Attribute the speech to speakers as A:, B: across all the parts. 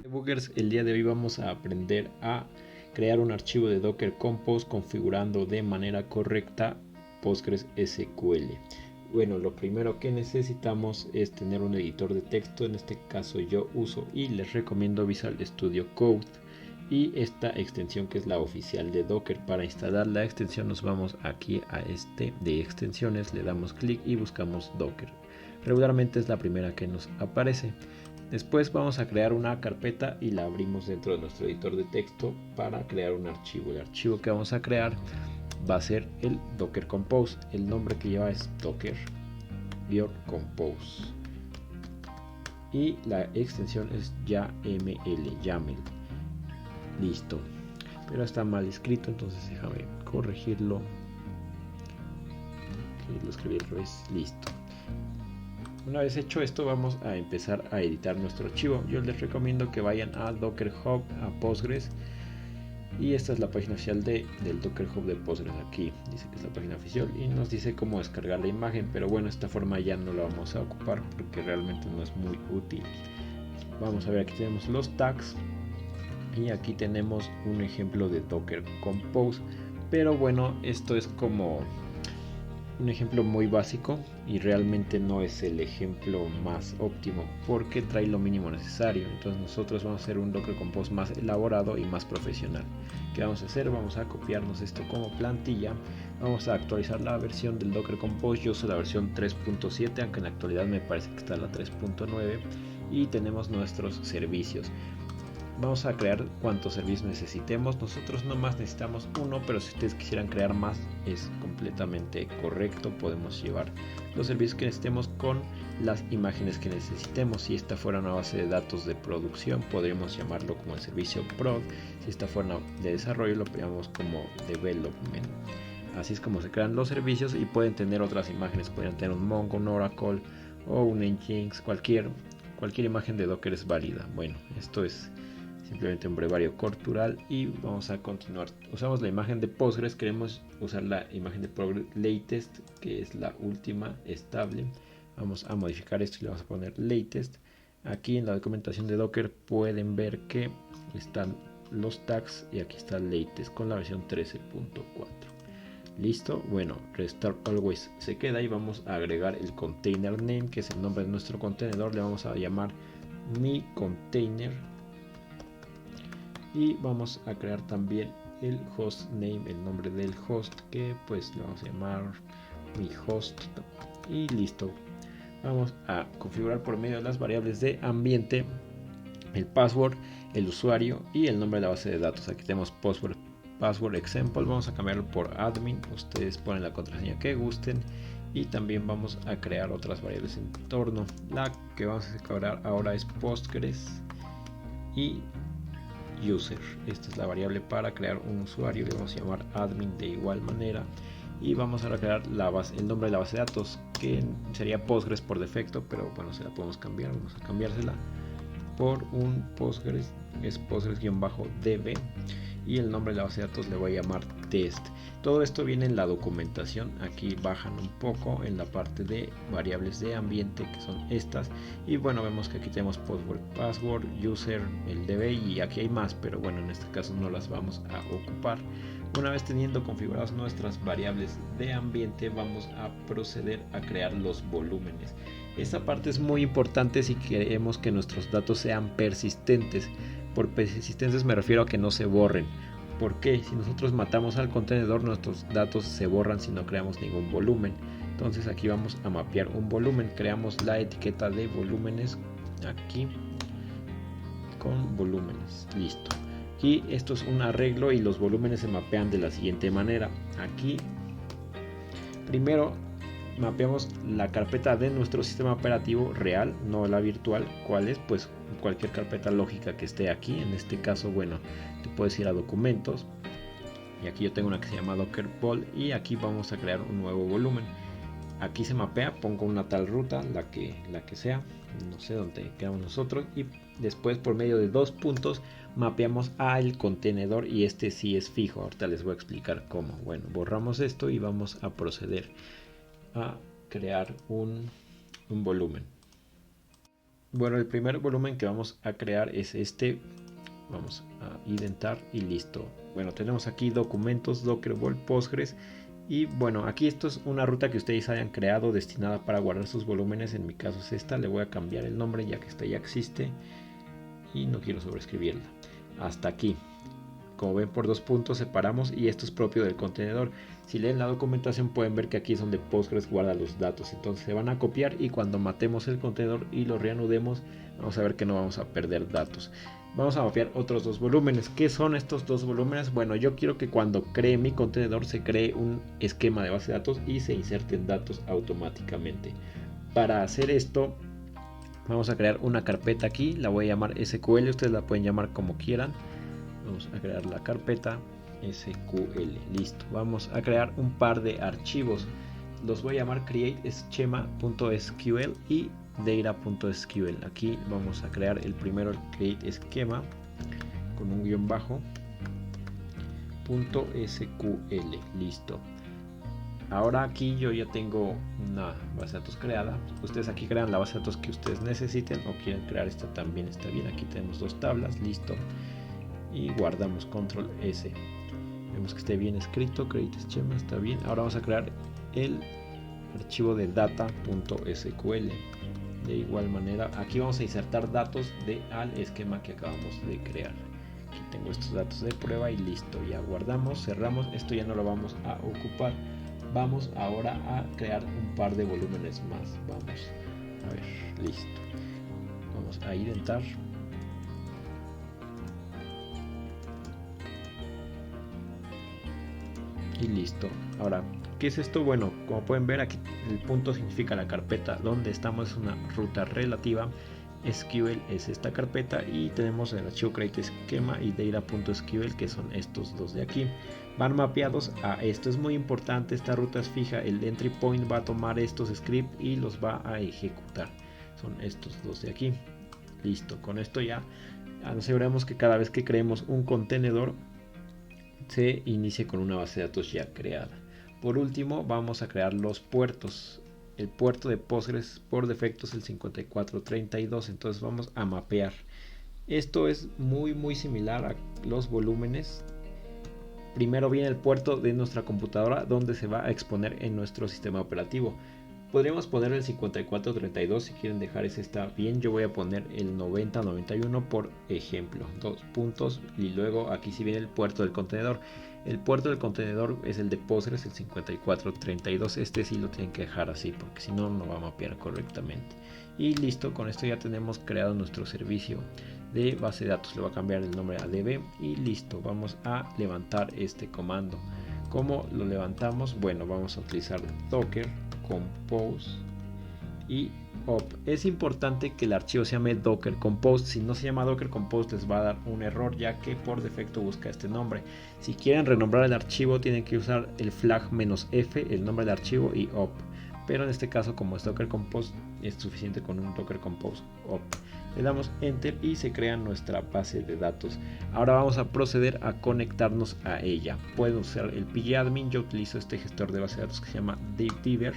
A: Debuggers, el día de hoy vamos a aprender a crear un archivo de Docker Compose configurando de manera correcta PostgreSQL. Bueno, lo primero que necesitamos es tener un editor de texto. En este caso yo uso y les recomiendo Visual Studio Code y esta extensión que es la oficial de Docker. Para instalar la extensión nos vamos aquí a este de extensiones, le damos clic y buscamos Docker. Regularmente es la primera que nos aparece. Después vamos a crear una carpeta y la abrimos dentro de nuestro editor de texto para crear un archivo. El archivo que vamos a crear va a ser el Docker Compose. El nombre que lleva es Docker-Compose y la extensión es YAML. Listo, pero está mal escrito, entonces déjame corregirlo. Lo escribí al revés. Listo. Una vez hecho esto, vamos a empezar a editar nuestro archivo. Yo les recomiendo que vayan a Docker Hub, a Postgres, y esta es la página oficial del Docker Hub de Postgres. Aquí dice que es la página oficial y nos dice cómo descargar la imagen, pero bueno, esta forma ya no la vamos a ocupar porque realmente no es muy útil. Vamos a ver, aquí tenemos los tags y aquí tenemos un ejemplo de Docker Compose, pero bueno, esto es como un ejemplo muy básico y realmente no es el ejemplo más óptimo porque trae lo mínimo necesario. Entonces nosotros vamos a hacer un Docker Compose más elaborado y más profesional. ¿Qué vamos a hacer? Vamos a copiarnos esto como plantilla. Vamos a actualizar la versión del Docker Compose. Yo uso la versión 3.7, aunque en la actualidad me parece que está la 3.9, y tenemos nuestros servicios. Vamos a crear cuantos servicios necesitemos. Nosotros nomás necesitamos uno, pero si ustedes quisieran crear más es completamente correcto. Podemos llevar los servicios que necesitemos con las imágenes que necesitemos. Si esta fuera una base de datos de producción, podríamos llamarlo como el servicio prod. Si esta fuera de desarrollo, lo llamamos como development. Así es como se crean los servicios y pueden tener otras imágenes. Pueden tener un Mongo, un Oracle o un Nginx. Cualquier imagen de Docker es válida. Bueno, esto es simplemente un brevario cultural y vamos a continuar. Usamos la imagen de Postgres, queremos usar la imagen de Postgres latest, que es la última estable. Vamos a modificar esto y le vamos a poner latest. Aquí en la documentación de Docker pueden ver que están los tags y aquí está latest con la versión 13.4. Listo, bueno, restart always se queda y vamos a agregar el container name, que es el nombre de nuestro contenedor. Le vamos a llamar mi container. Y vamos a crear también el host name, el nombre del host, que pues le vamos a llamar mi host. Y listo. Vamos a configurar por medio de las variables de ambiente el password, el usuario y el nombre de la base de datos. Aquí tenemos password example. Vamos a cambiarlo por admin. Ustedes ponen la contraseña que gusten. Y también vamos a crear otras variables en torno. La que vamos a crear ahora es Postgres y user. Esta es la variable para crear un usuario. Le vamos a llamar admin de igual manera. Y vamos a crear el nombre de la base de datos, que sería Postgres por defecto, pero bueno, se la podemos cambiar. Vamos a cambiársela por un Postgres, es Postgres-db, y el nombre de la base de datos le voy a llamar test. Todo esto viene en la documentación. Aquí bajan un poco en la parte de variables de ambiente, que son estas, y bueno, vemos que aquí tenemos password, user, el db, y aquí hay más, pero bueno, en este caso no las vamos a ocupar. Una vez teniendo configuradas nuestras variables de ambiente, vamos a proceder a crear los volúmenes. Esta parte es muy importante si queremos que nuestros datos sean persistentes. Por persistentes me refiero a que no se borren. Porque si nosotros matamos al contenedor, nuestros datos se borran si no creamos ningún volumen. Entonces aquí vamos a mapear un volumen. Creamos la etiqueta de volúmenes aquí con volúmenes. Listo. Aquí esto es un arreglo y los volúmenes se mapean de la siguiente manera. Aquí primero mapeamos la carpeta de nuestro sistema operativo real, no la virtual. ¿Cuál es? Pues cualquier carpeta lógica que esté aquí. En este caso, bueno, te puedes ir a documentos y aquí yo tengo una que se llama Docker Ball y aquí vamos a crear un nuevo volumen. Aquí se mapea, pongo una tal ruta, la que sea, no sé dónde quedamos nosotros, y después por medio de dos puntos mapeamos al contenedor y este sí es fijo. Ahorita les voy a explicar cómo. Bueno, borramos esto y vamos a proceder a crear un volumen. Bueno, el primer volumen que vamos a crear es este. Vamos a indentar y listo. Bueno, tenemos aquí documentos, Docker, Vault, Postgres. Y bueno, aquí esto es una ruta que ustedes hayan creado destinada para guardar sus volúmenes. En mi caso es esta. Le voy a cambiar el nombre ya que esta ya existe. Y no quiero sobreescribirla. Hasta aquí. Como ven, por 2 puntos separamos y esto es propio del contenedor. Si leen la documentación pueden ver que aquí es donde Postgres guarda los datos. Entonces se van a copiar y cuando matemos el contenedor y lo reanudemos, vamos a ver que no vamos a perder datos. Vamos a mapear otros 2 volúmenes. ¿Qué son estos 2 volúmenes? Bueno, yo quiero que cuando cree mi contenedor se cree un esquema de base de datos y se inserten datos automáticamente. Para hacer esto vamos a crear una carpeta aquí, la voy a llamar SQL, ustedes la pueden llamar como quieran. Vamos a crear la carpeta SQL, listo. Vamos a crear un par de archivos, los voy a llamar create_schema.sql y data.sql. Aquí vamos a crear el primero, el create schema con un guión bajo .sql, listo. Ahora aquí yo ya tengo una base de datos creada. Ustedes aquí crean la base de datos que ustedes necesiten o quieren crear esta también está bien. Aquí tenemos 2 tablas, listo. Y guardamos control S. Vemos que esté bien escrito, create schema está bien. Ahora vamos a crear el archivo de data.sql. De igual manera, aquí vamos a insertar datos al esquema que acabamos de crear. Aquí tengo estos datos de prueba y listo. Ya guardamos, cerramos. Esto ya no lo vamos a ocupar. Vamos ahora a crear un par de volúmenes más. Vamos a ver, listo. Vamos a indentar. Y listo. Ahora, ¿qué es esto? Bueno, como pueden ver aquí el punto significa la carpeta donde estamos, es una ruta relativa. SQL es esta carpeta y tenemos el archivo create schema y data.sql que son estos 2 de aquí. Van mapeados a esto, es muy importante, esta ruta es fija, el entry point va a tomar estos scripts y los va a ejecutar. Son estos 2 de aquí. Listo, con esto ya aseguramos que cada vez que creemos un contenedor se inicie con una base de datos ya creada. Por último vamos a crear los puertos. El puerto de Postgres por defecto es el 5432, entonces vamos a mapear. Esto es muy similar a los volúmenes. Primero viene el puerto de nuestra computadora donde se va a exponer en nuestro sistema operativo. Podríamos poner el 5432 si quieren dejar ese está bien. Yo voy a poner el 9091 por ejemplo. 2 puntos y luego aquí sí viene el puerto del contenedor. El puerto del contenedor es el de Postgres, el 5432. Este sí lo tienen que dejar así porque si no, no va a mapear correctamente. Y listo, con esto ya tenemos creado nuestro servicio de base de datos. Le voy a cambiar el nombre a db y listo. Vamos a levantar este comando. ¿Cómo lo levantamos? Bueno, vamos a utilizar Docker Compose y op. Es importante que el archivo se llame Docker Compose. Si no se llama Docker Compose les va a dar un error ya que por defecto busca este nombre. Si quieren renombrar el archivo tienen que usar el flag "-f", el nombre del archivo y op. Pero en este caso como es Docker Compose es suficiente con un Docker Compose op. Le damos enter y se crea nuestra base de datos. Ahora vamos a proceder a conectarnos a ella. Pueden usar el pgadmin, yo utilizo este gestor de base de datos que se llama Diver.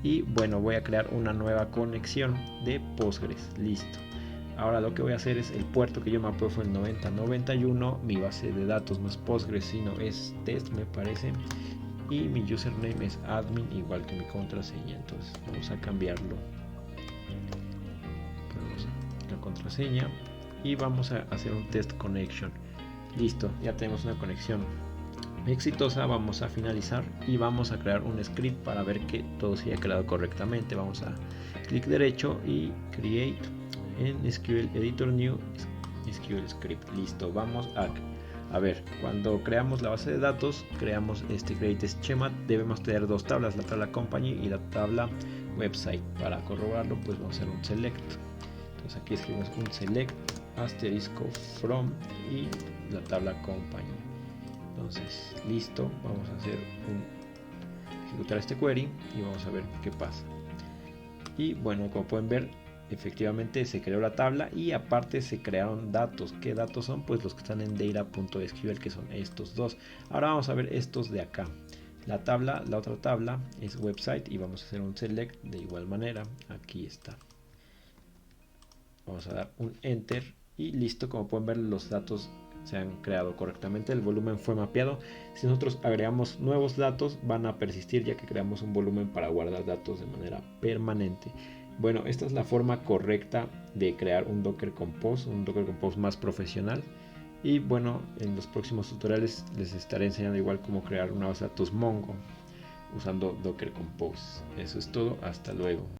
A: Y bueno, voy a crear una nueva conexión de Postgres, listo. Ahora lo que voy a hacer es el puerto que yo mapeé fue el 9091, mi base de datos no es Postgres sino es test me parece. Y mi username es admin igual que mi contraseña, entonces vamos a cambiarlo. La contraseña y vamos a hacer un test connection. Listo, ya tenemos una conexión exitosa. Vamos a finalizar y vamos a crear un script para ver que todo se haya creado correctamente. Vamos a clic derecho y create en SQL editor new SQL script. Listo, vamos a ver, cuando creamos la base de datos creamos este create schema. Debemos tener 2 tablas, la tabla company y la tabla website. Para corroborarlo pues vamos a hacer un select. Entonces aquí escribimos un select asterisco from y la tabla company. Entonces listo, vamos a ejecutar este query y vamos a ver qué pasa. Y bueno, como pueden ver efectivamente se creó la tabla y aparte se crearon datos. ¿Qué datos son? Pues los que están en data.sql, que son estos dos. Ahora vamos a ver estos de acá. La otra tabla es website y vamos a hacer un select de igual manera. Aquí está. Vamos a dar un enter y listo. Como pueden ver, los datos se han creado correctamente, el volumen fue mapeado. Si nosotros agregamos nuevos datos, van a persistir, ya que creamos un volumen para guardar datos de manera permanente. Bueno, esta es la forma correcta de crear un Docker Compose, un Docker Compose más profesional. Y bueno, en los próximos tutoriales les estaré enseñando igual cómo crear una base de datos Mongo usando Docker Compose. Eso es todo, hasta luego.